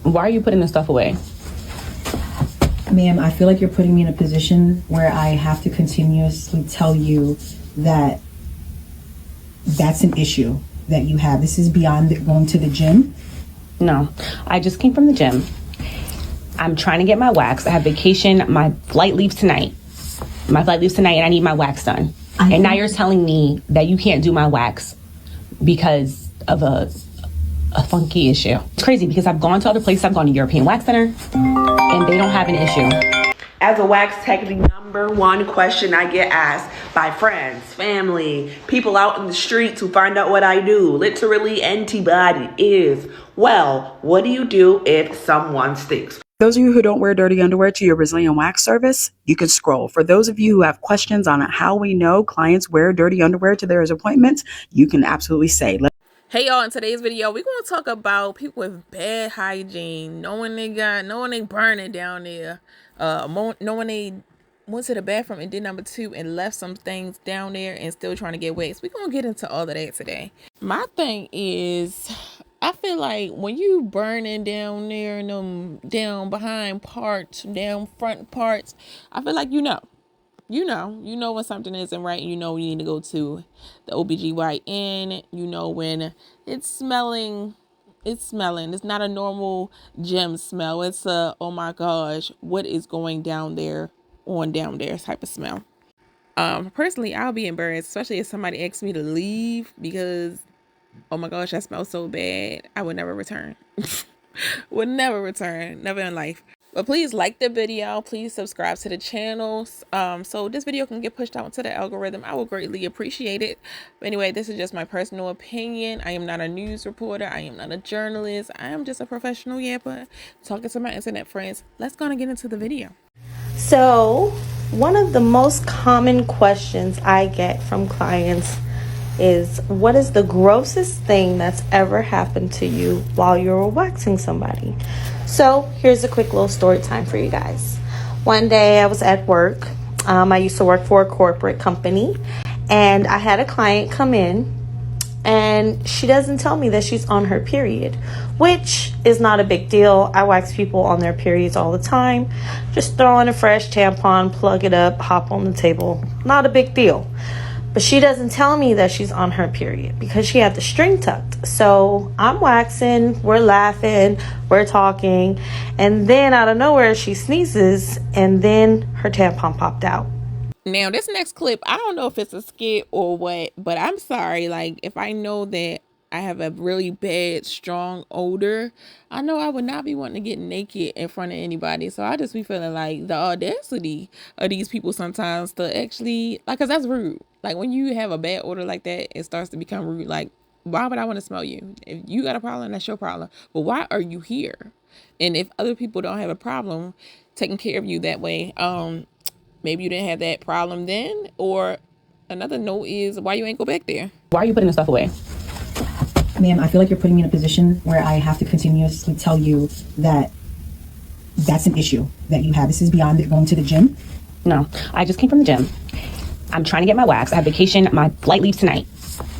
Why are you putting this stuff away? Ma'am, I feel like you're putting me in a position where I have to continuously tell you that that's an issue that you have. This is beyond going to the gym. No, I just came from the gym. I'm trying to get my wax. I have vacation. My flight leaves tonight. And I need my wax done. And now you're telling me that you can't do my wax because of a funky issue. It's crazy because I've gone to other places. I've gone to European Wax Center and they don't have an issue. As a wax tech, the number one question I get asked by friends, family, people out in the streets who find out what I do, literally anybody, is, well, what do you do if someone stinks? Those of you who don't wear dirty underwear to your Brazilian wax service, you can scroll. For those of you who have questions on how we know clients wear dirty underwear to their appointments, you can absolutely say. Hey y'all, in today's video, we're going to talk about people with bad hygiene, knowing they burning down there, knowing they went to the bathroom and did number 2 and left some things down there and still trying to get waste. We're going to get into all of that today. My thing is, I feel like when you burning down there and them down behind parts, down front parts, I feel like you know when something isn't right, and you know you need to go to the OBGYN. You know when it's smelling. It's not a normal gym smell. It's a, oh my gosh, what is going down there type of smell. Personally, I'll be embarrassed, especially if somebody asks me to leave because, oh my gosh, that smells so bad. I would never return. Never in life. But please like the video. Please subscribe to the channel so this video can get pushed out into the algorithm. I would greatly appreciate it. But anyway, this is just my personal opinion. I am not a news reporter. I am not a journalist. I am just a professional yapper talking to my internet friends. Let's go and get into the video. So one of the most common questions I get from clients is, what is the grossest thing that's ever happened to you while you were waxing somebody? So here's a quick little story time for you guys. One day I was at work. I used to work for a corporate company, and I had a client come in, and she doesn't tell me that she's on her period, which is not a big deal. I wax people on their periods all the time. Just throw in a fresh tampon, plug it up, hop on the table. Not a big deal. But she doesn't tell me that she's on her period because she had the string tucked. So I'm waxing, we're laughing, we're talking, and then out of nowhere she sneezes, and then her tampon popped out. Now this next clip, I don't know if it's a skit or what, but I'm sorry. Like, if I know that I have a really bad, strong odor, I know I would not be wanting to get naked in front of anybody. So I just be feeling like the audacity of these people sometimes to actually, like, cause that's rude. Like, when you have a bad odor like that, it starts to become rude. Like, why would I want to smell you? If you got a problem, that's your problem. But why are you here? And if other people don't have a problem taking care of you that way, maybe you didn't have that problem then. Or another note is, why you ain't go back there? Why are you putting this stuff away? Ma'am, I feel like you're putting me in a position where I have to continuously tell you that that's an issue that you have. This is beyond going to the gym. No, I just came from the gym. I'm trying to get my wax. I have vacation. My flight leaves tonight.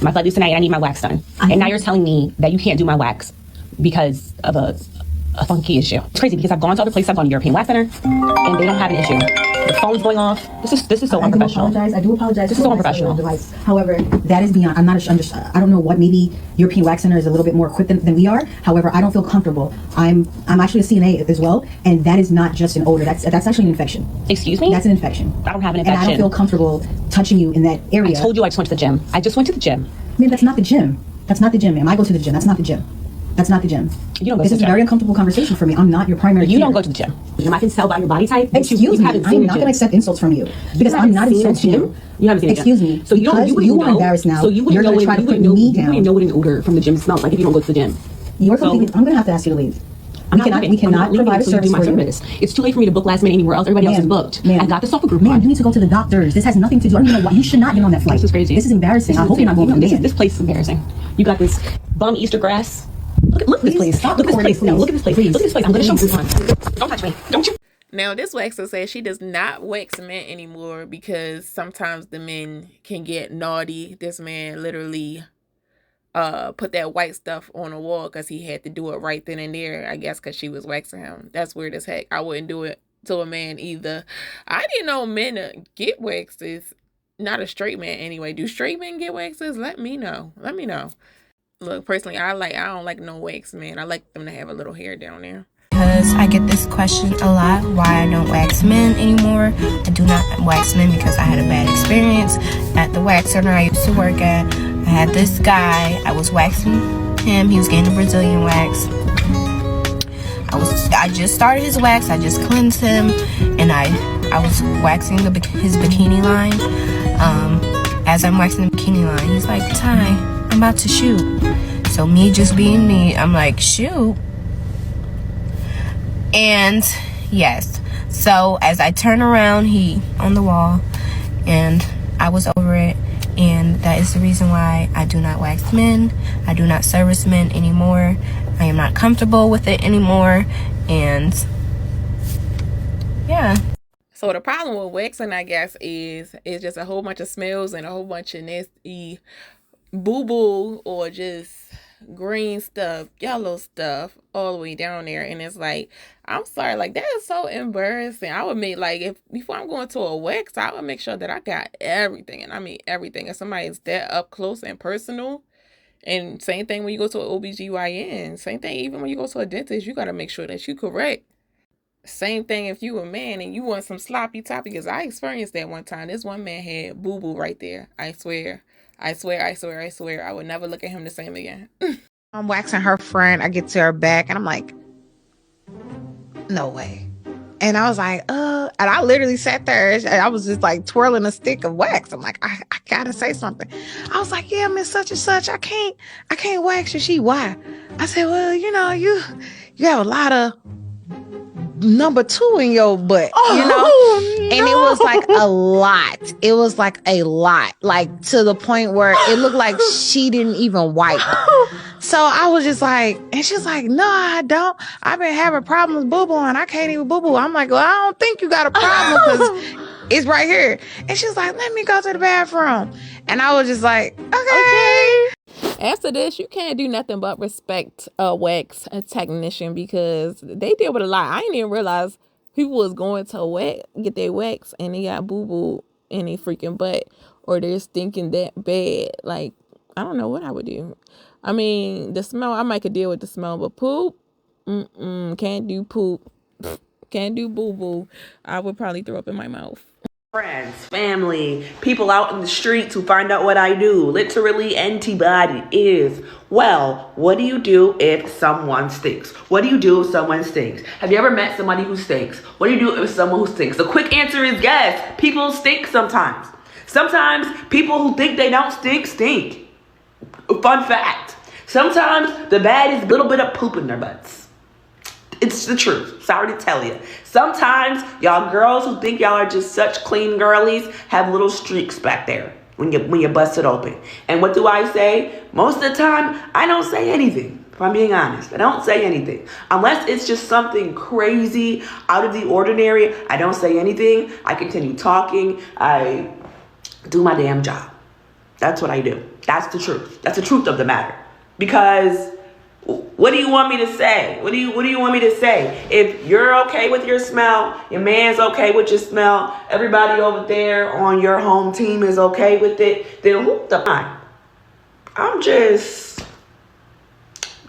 And I need my wax done. And now you're telling me that you can't do my wax because of a funky issue. It's crazy because I've gone to other places. I've gone to European Wax Center and they don't have an issue. The phone's going off. This is so unprofessional. I do apologize. This is so unprofessional. However, that is beyond. I'm not. I don't know what. Maybe European Wax Center is a little bit more equipped than we are. However, I don't feel comfortable. I'm actually a CNA as well, and that is not just an odor. That's actually an infection. Excuse me? That's an infection. I don't have an infection. And I don't feel comfortable touching you in that area. I told you I just went to the gym. I just went to the gym. Ma'am, that's not the gym. That's not the gym, ma'am. I go to the gym. That's not the gym. That's not the gym. You don't go this to the is gym. a very uncomfortable conversation for me. I'm not your primary You care. don't go to the gym. I can tell by your body type. Excuse me. I'm not going to accept insults from you because I'm not insulting you. You haven't seen the gym. Excuse me. So you are embarrassed now. So you're going to try to put me down. You wouldn't know what an odor from the gym smells like if you don't go to the gym. I'm going to have to ask you to leave. We cannot provide a service for you. It's too late for me to book last minute anywhere else. Everybody else is booked. I got this off a group. Ma'am, you need to go to the doctors. This has nothing to do. I don't even know why. You should not get on that flight. This is crazy. This is embarrassing. I hope you're not going to this place is embarrassing. You got this bum Easter grass. Look at this place. Look at this place. No, look at this place. Look at this place. I'm going to show you this. Don't touch me. Don't you? Now, this waxer says she does not wax men anymore because sometimes the men can get naughty. This man literally put that white stuff on the wall because he had to do it right then and there, I guess, because she was waxing him. That's weird as heck. I wouldn't do it to a man either. I didn't know men get waxes. Not a straight man anyway. Do straight men get waxes? Let me know. Look, personally, I don't like no wax, man. I like them to have a little hair down there. Because I get this question a lot, why I don't wax men anymore. I do not wax men because I had a bad experience at the wax center I used to work at. I had this guy, I was waxing him, he was getting a Brazilian wax. I just started his wax, I just cleansed him, and I was waxing his bikini line. As I'm waxing the bikini line, he's like, Ty, I'm about to shoot. So me just being me, I'm like, shoot? And yes, so as I turn around, he on the wall, and I was over it. And that is the reason why I do not wax men. I do not service men anymore. I am not comfortable with it anymore. And yeah. So the problem with waxing, I guess, is just a whole bunch of smells and a whole bunch of nasty boo-boo or just green stuff, yellow stuff all the way down there. And it's like, I'm sorry, like, that is so embarrassing. I would make, like, before I'm going to a wax, I would make sure that I got everything, and I mean everything. If somebody's that up close and personal, and same thing when you go to an OBGYN, same thing even when you go to a dentist, you got to make sure that you correct. Same thing if you a man and you want some sloppy toppy, because I experienced that one time. This one man had boo-boo right there. I swear, I would never look at him the same again. I'm waxing her friend. I get to her back and I'm like, no way. And I was like, and I literally sat there and I was just like twirling a stick of wax. I'm like, I gotta say something. I was like, yeah, Miss Such and Such, I can't wax you. She, why? I said, well, you have a lot of number 2 in your butt, No. And it was like a lot. It was like a lot, like to the point where it looked like she didn't even wipe. So I was just like, and she's like, no, I don't. I've been having problems boo-boo and I can't even boo-boo. I'm like, well, I don't think you got a problem because it's right here. And she's like, let me go to the bathroom. And I was just like, okay. After this, you can't do nothing but respect a wax technician because they deal with a lot. I didn't even realize people was going to get their wax and they got boo-boo in their freaking butt or they're stinking that bad. Like, I don't know what I would do. I mean, the smell, I might could deal with the smell, but poop, can't do poop, can't do boo-boo. I would probably throw up in my mouth. Friends, family, people out in the streets who find out what I do. Literally, antibody is, well, what do you do if someone stinks? What do you do if someone stinks? Have you ever met somebody who stinks? What do you do if someone who stinks? The quick answer is yes. People stink sometimes. Sometimes people who think they don't stink. Fun fact. Sometimes the bad is a little bit of poop in their butts. It's the truth. Sorry to tell you. Sometimes y'all girls who think y'all are just such clean girlies have little streaks back there when you bust it open. And what do I say? Most of the time, I don't say anything. If I'm being honest, I don't say anything. Unless it's just something crazy, out of the ordinary, I don't say anything. I continue talking. I do my damn job. That's what I do. That's the truth. That's the truth of the matter. Because what do you want me to say? What do you want me to say? If you're okay with your smell, your man's okay with your smell, everybody over there on your home team is okay with it, then who the fuck? I'm just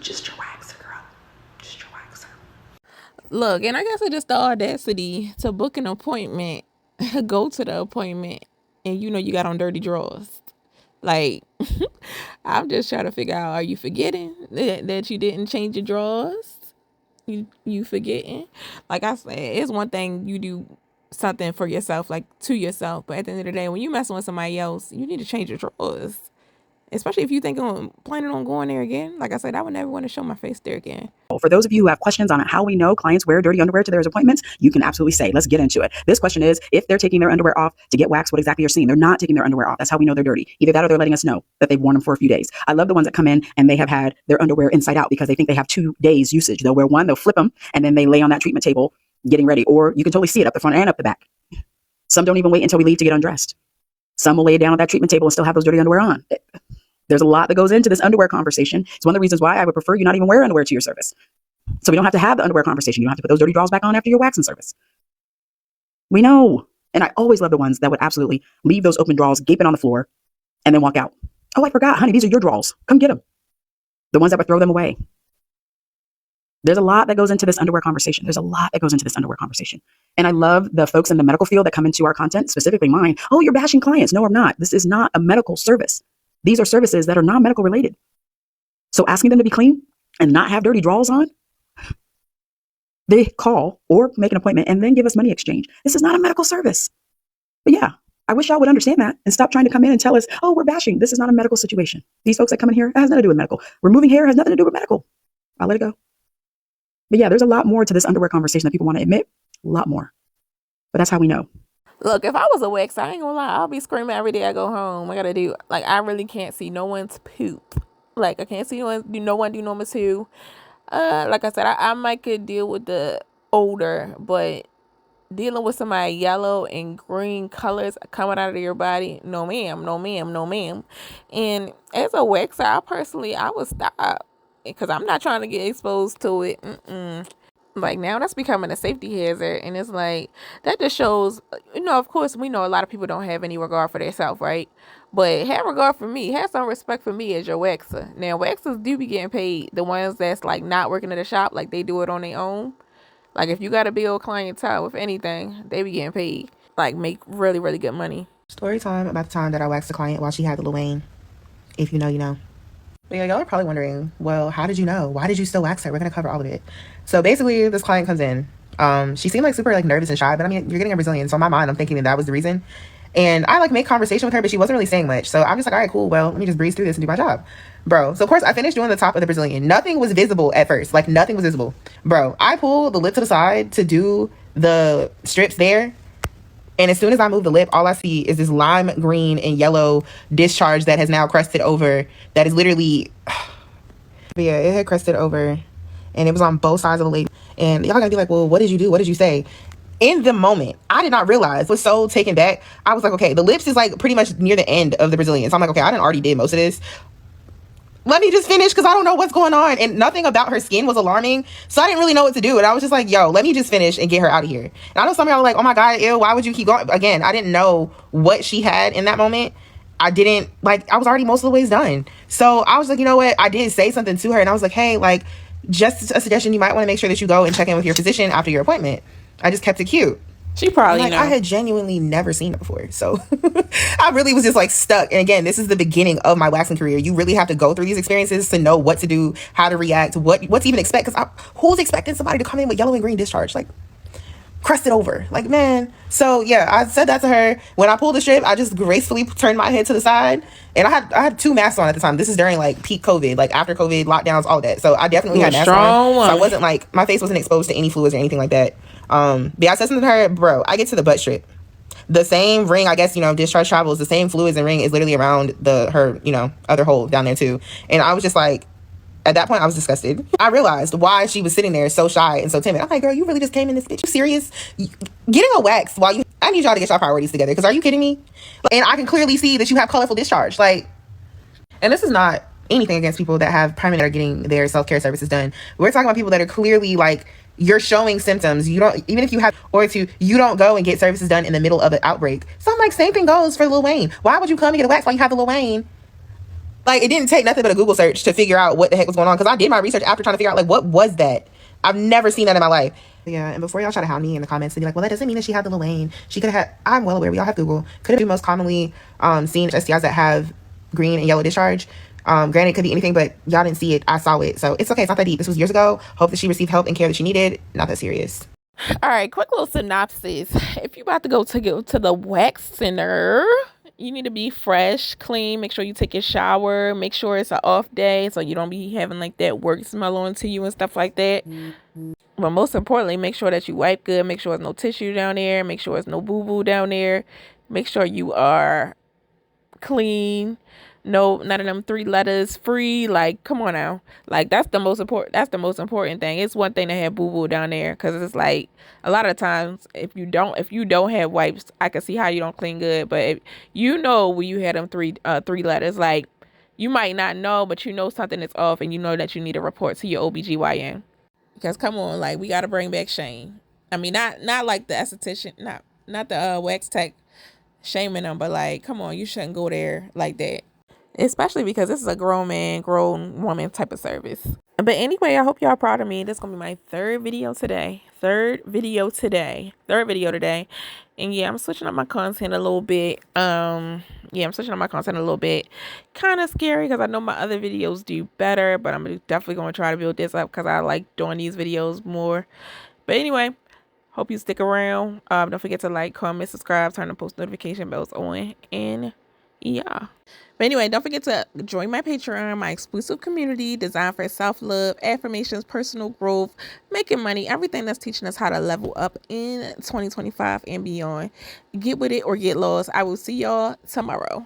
your waxer, girl. Just your waxer. Look, and I guess it's just the audacity to book an appointment, go to the appointment, and you got on dirty drawers. Like, I'm just trying to figure out, are you forgetting that you didn't change your drawers? You forgetting? Like I said, it's one thing you do something for yourself, like to yourself, but at the end of the day, when you messing with somebody else, you need to change your drawers. Especially if you planning on going there again. Like I said, I would never want to show my face there again. For those of you who have questions on how we know clients wear dirty underwear to their appointments, you can absolutely say, let's get into it. This question is, if they're taking their underwear off to get waxed, what exactly you're seeing? They're not taking their underwear off. That's how we know they're dirty. Either that or they're letting us know that they've worn them for a few days. I love the ones that come in and they have had their underwear inside out because they think they have 2 days usage. They'll wear one, they'll flip them, and then they lay on that treatment table getting ready. Or you can totally see it up the front and up the back. Some don't even wait until we leave to get undressed. Some will lay down at that treatment table and still have those dirty underwear on. There's a lot that goes into this underwear conversation. It's one of the reasons why I would prefer you not even wear underwear to your service. So we don't have to have the underwear conversation. You don't have to put those dirty drawers back on after your waxing service. We know. And I always love the ones that would absolutely leave those open drawers gaping on the floor and then walk out. Oh, I forgot, honey, these are your drawers. Come get them. The ones that would throw them away. There's a lot that goes into this underwear conversation. And I love the folks in the medical field that come into our content, specifically mine. Oh, you're bashing clients. No, I'm not. This is not a medical service. These are services that are non-medical related. So asking them to be clean and not have dirty drawers on, they call or make an appointment and then give us money exchange. This is not a medical service. But yeah, I wish y'all would understand that and stop trying to come in and tell us, oh, we're bashing. This is not a medical situation. These folks that come in here, it has nothing to do with medical. Removing hair has nothing to do with medical. I'll let it go. But yeah, there's a lot more to this underwear conversation that people want to admit. A lot more. But that's how we know. Look, if I was a wax, I ain't gonna lie, I'll be screaming every day I go home. I gotta do, like, I really can't see no one's poop. Like, I can't see no one do number two. Like I said, I might could deal with the odor, but dealing with somebody yellow and green colors coming out of your body, no ma'am, no ma'am, no ma'am. And as a waxer, I would stop because I'm not trying to get exposed to it. Like, now that's becoming a safety hazard, and it's like, that just shows, of course, we know a lot of people don't have any regard for themselves, right? But have regard for me, have some respect for me as your waxer. Now, waxers do be getting paid, the ones that's, like, not working at a shop, like, they do it on their own. Like, if you got to build clientele with anything, they be getting paid, like, make really, really good money. Story time about the time that I waxed a client while she had the Lil Wayne. If you know, you know. But yeah, y'all are probably wondering, well, how did you know? Why did you still wax her? We're going to cover all of it. So basically, this client comes in. She seemed like super like nervous and shy, but I mean, you're getting a Brazilian. So in my mind, I'm thinking that was the reason. And I like make conversation with her, but she wasn't really saying much. So I'm just like, all right, cool. Well, let me just breeze through this and do my job. Bro, so of course I finished doing the top of the Brazilian. Nothing was visible at first. Like, nothing was visible. Bro, I pulled the lip to the side to do the strips there. And as soon as I move the lip, all I see is this lime green and yellow discharge that has now crusted over. That is literally... But yeah, it had crusted over. And it was on both sides of the lip. And y'all gonna be like, well, what did you do? What did you say? In the moment, I did not realize. Was so taken back. I was like, okay, the lips is like pretty much near the end of the Brazilian. So I'm like, okay, I done already did most of this. Let me just finish because I don't know what's going on. And nothing about her skin was alarming. So I didn't really know what to do. And I was just like, yo, let me just finish and get her out of here. And I know some of y'all are like, oh my God, ew, why would you keep going? Again, I didn't know what she had in that moment. I didn't, like, I was already most of the ways done. So I was like, you know what? I did say something to her. And I was like, hey, like, just a suggestion, you might want to make sure that you go and check in with your physician after your appointment. I just kept it cute. She probably, like, I had genuinely never seen it before. So I really was just like stuck. And again, this is the beginning of my waxing career. You really have to go through these experiences to know what to do, how to react, what to even expect. Because who's expecting somebody to come in with yellow and green discharge? Like, crusted over. Like, man. So yeah, I said that to her. When I pulled the strip, I just gracefully turned my head to the side. And I had 2 masks on at the time. This is during like peak COVID, like after COVID lockdowns, all that. So I definitely had masks on. So I wasn't like, my face wasn't exposed to any fluids or anything like that. But yeah, I said something to her, bro, I get to the butt strip. The same ring, I guess, discharge travels, the same fluids and ring is literally around her, other hole down there too. And I was just like, at that point, I was disgusted. I realized why she was sitting there so shy and so timid. I'm like, girl, you really just came in this bitch? You serious? Getting a wax while I need y'all to get your priorities together. Because are you kidding me? And I can clearly see that you have colorful discharge. Like, and this is not anything against people that have permanent are getting their self-care services done. We're talking about people that are clearly like, you're showing symptoms. You don't, even if you have, you don't go and get services done in the middle of an outbreak. So I'm like, same thing goes for Lil Wayne. Why would you come and get a wax while you have the Lil Wayne? Like, it didn't take nothing but a Google search to figure out what the heck was going on. Because I did my research after trying to figure out, like, what was that? I've never seen that in my life. Yeah, and before y'all try to hound me in the comments to be like, well, that doesn't mean that she had the Lil Wayne. She could have had, I'm well aware, we all have Google. Could have been most commonly seen STIs that have green and yellow discharge. Granted, it could be anything, but y'all didn't see it. I saw it. So it's okay. It's not that deep. This was years ago. Hope that she received help and care that she needed. Not that serious. All right, quick little synopsis. If you're about to go to the wax center, you need to be fresh, clean. Make sure you take your shower. Make sure it's an off day so you don't be having like that work smell onto you and stuff like that. But most importantly, make sure that you wipe good. Make sure there's no tissue down there. Make sure there's no boo-boo down there. Make sure you are clean. No, none of them 3 letters free. Like, come on now. Like, that's the most important thing. It's one thing to have boo boo down there, because it's like a lot of times if you don't have wipes, I can see how you don't clean good. But if when you had them three letters, like, you might not know, but you know something is off, and you know that you need to report to your OBGYN. Because come on, like, we got to bring back shame. I mean, not like the esthetician, not the wax tech shaming them, but like, come on, you shouldn't go there like that. Especially because this is a grown man, grown woman type of service. But anyway, I hope y'all proud of me. This is going to be my third video today. And yeah, I'm switching up my content a little bit. Kind of scary because I know my other videos do better, but I'm definitely going to try to build this up because I like doing these videos more. But anyway, hope you stick around. Don't forget to like, comment, subscribe, turn the post notification bells on, and yeah. But anyway, don't forget to join my Patreon, my exclusive community designed for self-love, affirmations, personal growth, making money, everything that's teaching us how to level up in 2025 and beyond. Get with it or get lost. I will see y'all tomorrow.